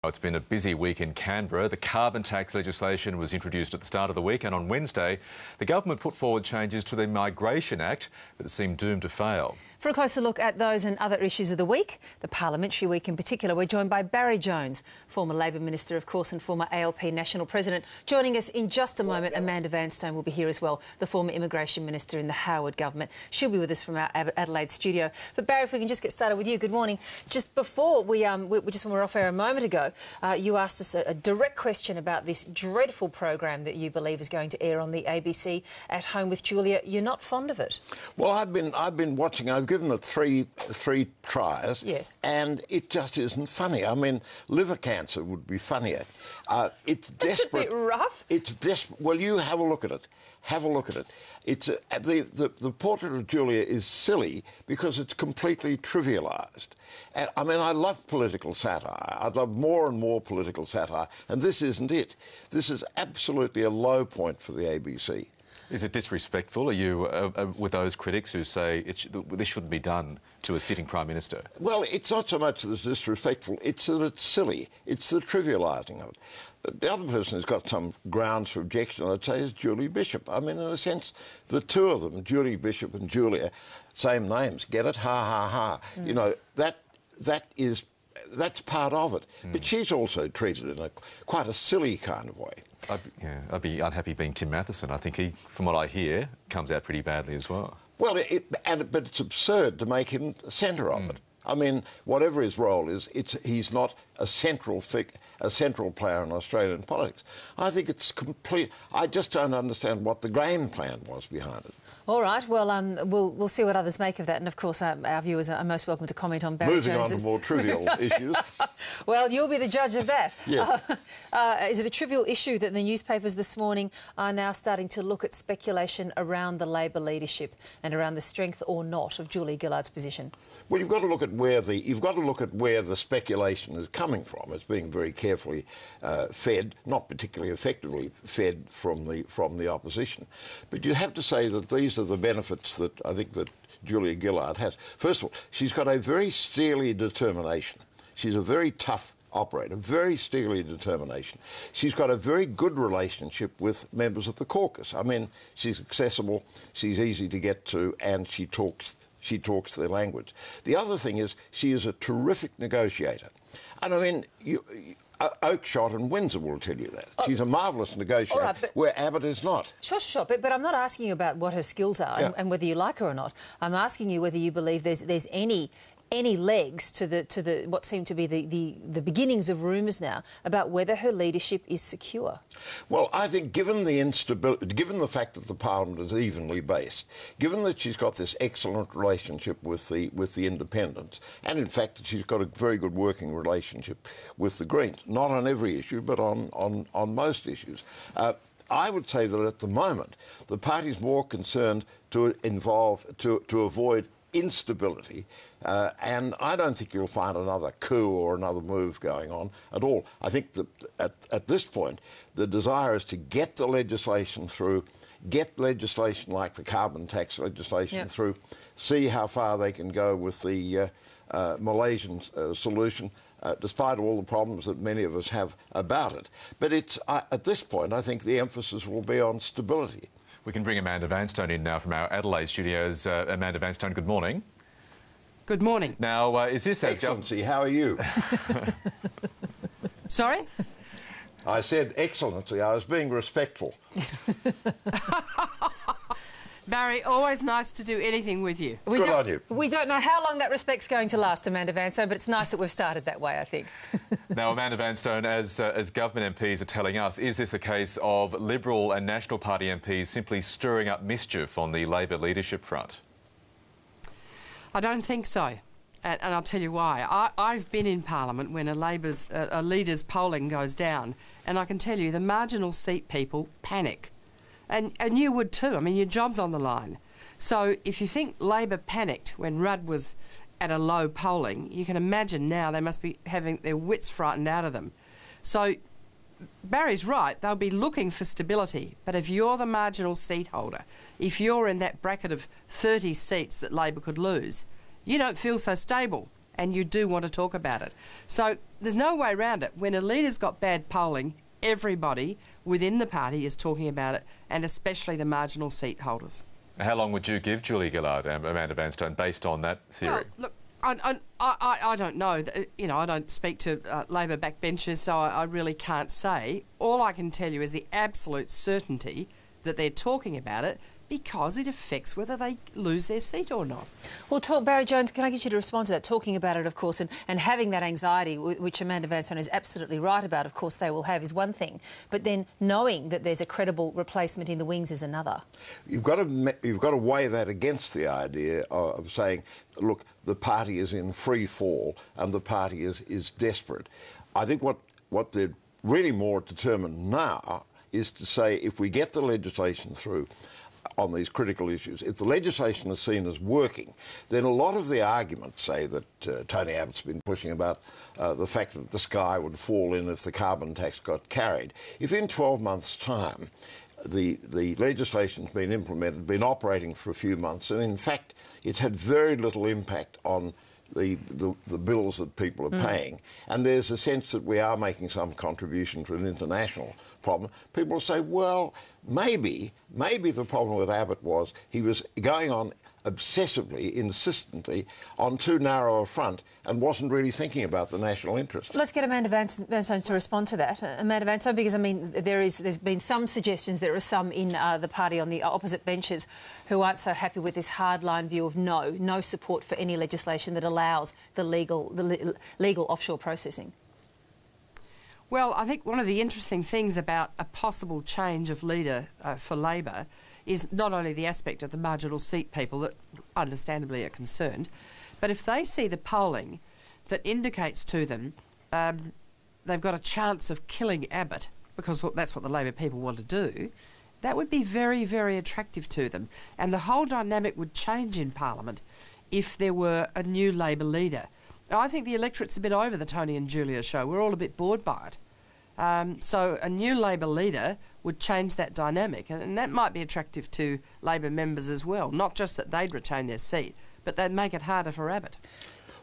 It's been a busy week in Canberra. The carbon tax legislation was introduced at the start of the week, and on Wednesday, the government put forward changes to the Migration Act, but it seemed doomed to fail. For a closer look at those and other issues of the week, the parliamentary week in particular, we're joined by Barry Jones, former Labor Minister, of course, and former ALP National President. Joining us in just a moment, Amanda Vanstone will be here as well, the former Immigration Minister in the Howard government. She'll be with us from our Adelaide studio. But Barry, if we can just get started with you, good morning. Just before when we were off air a moment ago, you asked us a direct question about this dreadful program that you believe is going to air on the ABC at Home with Julia. You're not fond of it? Well, I've been watching. I've given it three tries. Yes. And it just isn't funny. I mean, liver cancer would be funnier. It's desperate. It's a bit rough. It's desperate. Well, you have a look at it. Have a look at it. It's the portrait of Julia is silly because it's completely trivialised. And, I mean, I love political satire. I'd love more and more political satire, and this isn't it. This is absolutely a low point for the ABC. Is it disrespectful? Are you with those critics who say this shouldn't be done to a sitting Prime Minister? Well, it's not so much that it's disrespectful, it's that it's silly. It's the trivialising of it. The other person who's got some grounds for objection, I'd say, is Julie Bishop. I mean, in a sense, the two of them, Julie Bishop and Julia, same names, get it? Ha, ha, ha. Mm. You know, that's part of it. Mm. But she's also treated in quite a silly kind of way. I'd be unhappy being Tim Matheson. I think he, from what I hear, comes out pretty badly as well. Well, but it's absurd to make him the centre of it. I mean, whatever his role is, he's not a central player in Australian politics. I think it's complete. I just don't understand what the game plan was behind it. All right. Well, we'll see what others make of that, and of course, our viewers are most welcome to comment on Barry Moving Jones's... on to more trivial issues. Well, you'll be the judge of that. Yeah. Is it a trivial issue that the newspapers this morning are now starting to look at speculation around the Labor leadership and around the strength or not of Julia Gillard's position? Well, you've got to look at where the speculation is coming from. It's being very carefully fed, not particularly effectively fed from the opposition. But you have to say that these are the benefits that I think that Julia Gillard has. First of all, she's got a very steely determination. She's a very tough operator, very steely determination. She's got a very good relationship with members of the caucus. I mean, she's accessible, she's easy to get to, and she talks their language. The other thing is she is a terrific negotiator. And I mean, Oakeshott and Windsor will tell you that. She's a marvellous negotiator, right, where Abbott is not. Sure. But I'm not asking you about what her skills are and whether you like her or not. I'm asking you whether you believe there's any legs to the what seem to be the beginnings of rumours now about whether her leadership is secure. Well, I think given the instability, given the fact that the Parliament is evenly based, given that she's got this excellent relationship with the independents, and in fact that she's got a very good working relationship with the Greens, not on every issue but on most issues. I would say that at the moment the party's more concerned to avoid instability, and I don't think you'll find another coup or another move going on at all. I think that at this point the desire is to get the legislation through, get legislation like the carbon tax legislation through, see how far they can go with the Malaysian solution, despite all the problems that many of us have about it. But at this point I think the emphasis will be on stability. We can bring Amanda Vanstone in now from our Adelaide studios. Amanda Vanstone, good morning. Good morning. Now, is this... Excellency, how are you? Sorry? I said Excellency. I was being respectful. Barry, always nice to do anything with you. Good on you. We don't know how long that respect's going to last, Amanda Vanstone, but it's nice that we've started that way, I think. Now, Amanda Vanstone, as government MPs are telling us, is this a case of Liberal and National Party MPs simply stirring up mischief on the Labor leadership front? I don't think so, and I'll tell you why. I've been in Parliament when a leader's polling goes down, and I can tell you the marginal seat people panic. And you would too. I mean, your job's on the line. So if you think Labor panicked when Rudd was at a low polling, you can imagine now they must be having their wits frightened out of them. So Barry's right. They'll be looking for stability. But if you're the marginal seat holder, if you're in that bracket of 30 seats that Labor could lose, you don't feel so stable. and you do want to talk about it. So there's no way around it. When a leader's got bad polling, everybody within the party is talking about it, and especially the marginal seat holders. How long would you give Julie Gillard, Amanda Vanstone, based on that theory? Well, look, I don't know. You know, I don't speak to Labor backbenchers, so I really can't say. All I can tell you is the absolute certainty that they're talking about it, because it affects whether they lose their seat or not. Well, Barry Jones, can I get you to respond to that? Talking about it, of course, and having that anxiety, which Amanda Vanstone is absolutely right about, of course, they will have, is one thing. But then knowing that there's a credible replacement in the wings is another. You've got to weigh that against the idea of saying, look, the party is in free fall and the party is desperate. I think what they're really more determined now is to say, if we get the legislation through on these critical issues, if the legislation is seen as working, then a lot of the arguments, say, that Tony Abbott's been pushing about the fact that the sky would fall in if the carbon tax got carried, if in 12 months' time the legislation's been implemented, been operating for a few months, and in fact it's had very little impact on the bills that people are paying, and there's a sense that we are making some contribution to an international problem, people will say, well, maybe the problem with Abbott was he was going on obsessively, insistently, on too narrow a front and wasn't really thinking about the national interest. Let's get Amanda Vanstone to respond to that. Amanda Vanstone, because, I mean, there's been some suggestions, there are some in the party on the opposite benches who aren't so happy with this hardline view of no support for any legislation that allows the legal offshore processing. Well, I think one of the interesting things about a possible change of leader for Labor is not only the aspect of the marginal seat people that understandably are concerned, but if they see the polling that indicates to them they've got a chance of killing Abbott, because that's what the Labor people want to do, that would be very, very attractive to them. And the whole dynamic would change in Parliament if there were a new Labor leader. Now, I think the electorate's a bit over the Tony and Julia show. We're all a bit bored by it. So a new Labor leader would change that dynamic, and that might be attractive to Labor members as well, not just that they'd retain their seat, but they'd make it harder for Abbott.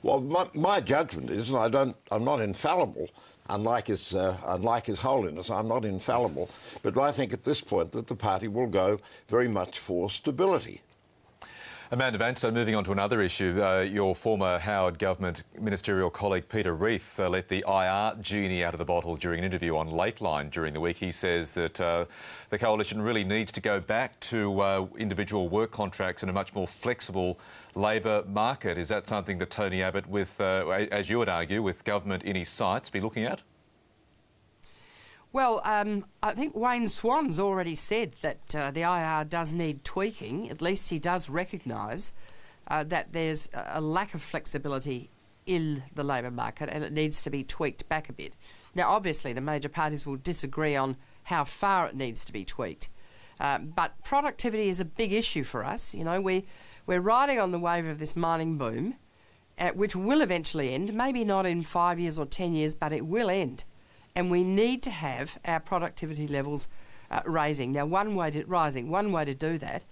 Well, my judgment is, and I'm not infallible, unlike His Holiness, I'm not infallible, but I think at this point that the party will go very much for stability. Amanda Vanstone, moving on to another issue, your former Howard government ministerial colleague Peter Reith let the IR genie out of the bottle during an interview on Lateline during the week. He says that the coalition really needs to go back to individual work contracts and a much more flexible labour market. Is that something that Tony Abbott, with, as you would argue, with government in his sights, be looking at? Well, I think Wayne Swan's already said that the IR does need tweaking. At least he does recognise that there's a lack of flexibility in the labour market and it needs to be tweaked back a bit. Now, obviously, the major parties will disagree on how far it needs to be tweaked. But productivity is a big issue for us. You know, we're riding on the wave of this mining boom, which will eventually end, maybe not in 5 years or 10 years, but it will end. And we need to have our productivity levels rising. Now, one way to do that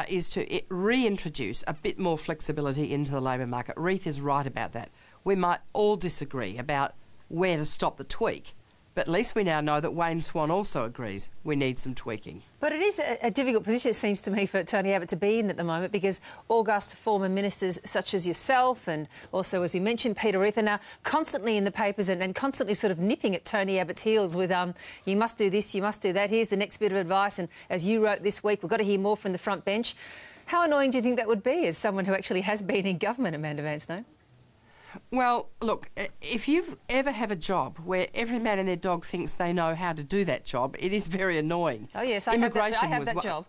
is to reintroduce a bit more flexibility into the labour market. Reith is right about that. We might all disagree about where to stop the tweak, but at least we now know that Wayne Swan also agrees we need some tweaking. But it is a difficult position, it seems to me, for Tony Abbott to be in at the moment, because august former ministers such as yourself and also, as you mentioned, Peter Reith are now constantly in the papers and constantly sort of nipping at Tony Abbott's heels with, you must do this, you must do that, here's the next bit of advice, and as you wrote this week, we've got to hear more from the front bench. How annoying do you think that would be as someone who actually has been in government, Amanda Vanstone? Well, look, if you've ever have a job where every man and their dog thinks they know how to do that job, it is very annoying. Oh, yes, I have that job.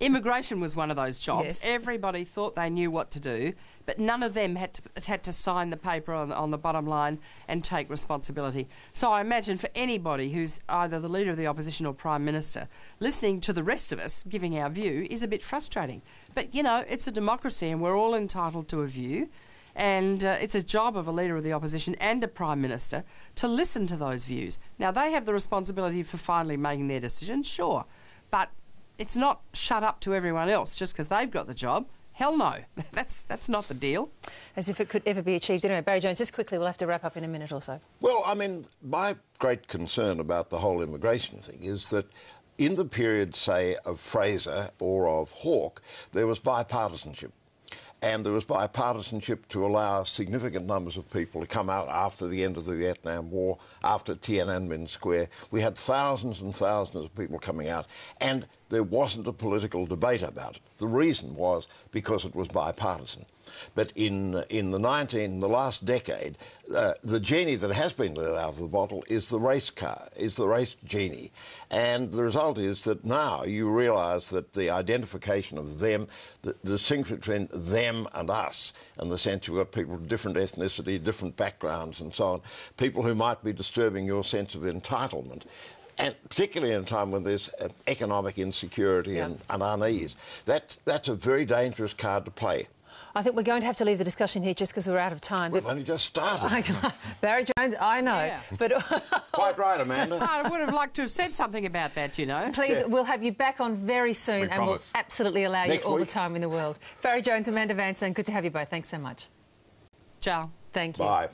Immigration was one of those jobs. Yes. Everybody thought they knew what to do, but none of them had to sign the paper on the bottom line and take responsibility. So I imagine for anybody who's either the Leader of the Opposition or Prime Minister, listening to the rest of us giving our view is a bit frustrating. But, you know, it's a democracy and we're all entitled to a view. And it's a job of a Leader of the Opposition and a Prime Minister to listen to those views. Now, they have the responsibility for finally making their decision, sure, but it's not shut up to everyone else just because they've got the job. Hell no. That's not the deal. As if it could ever be achieved. Anyway, Barry Jones, just quickly, we'll have to wrap up in a minute or so. Well, I mean, my great concern about the whole immigration thing is that in the period, say, of Fraser or of Hawke, there was bipartisanship. And there was bipartisanship to allow significant numbers of people to come out after the end of the Vietnam War, after Tiananmen Square. We had thousands and thousands of people coming out, and there wasn't a political debate about it. The reason was because it was bipartisan. But in the last decade, the genie that has been let out of the bottle is the race car, is the race genie. And the result is that now you realise that the identification of them, the distinction between them and us, in the sense you've got people of different ethnicity, different backgrounds and so on, people who might be disturbing your sense of entitlement, and particularly in a time when there's economic insecurity and unease. That's a very dangerous card to play. I think we're going to have to leave the discussion here just because we're out of time. We've only just started. Barry Jones, I know. Yeah. But Quite right, Amanda. I would have liked to have said something about that, you know. Please, we'll have you back on very soon, and promise. we'll absolutely allow Next you all week. the time in the world. Barry Jones, Amanda Vanstone, good to have you both. Thanks so much. Ciao. Thank you. Bye.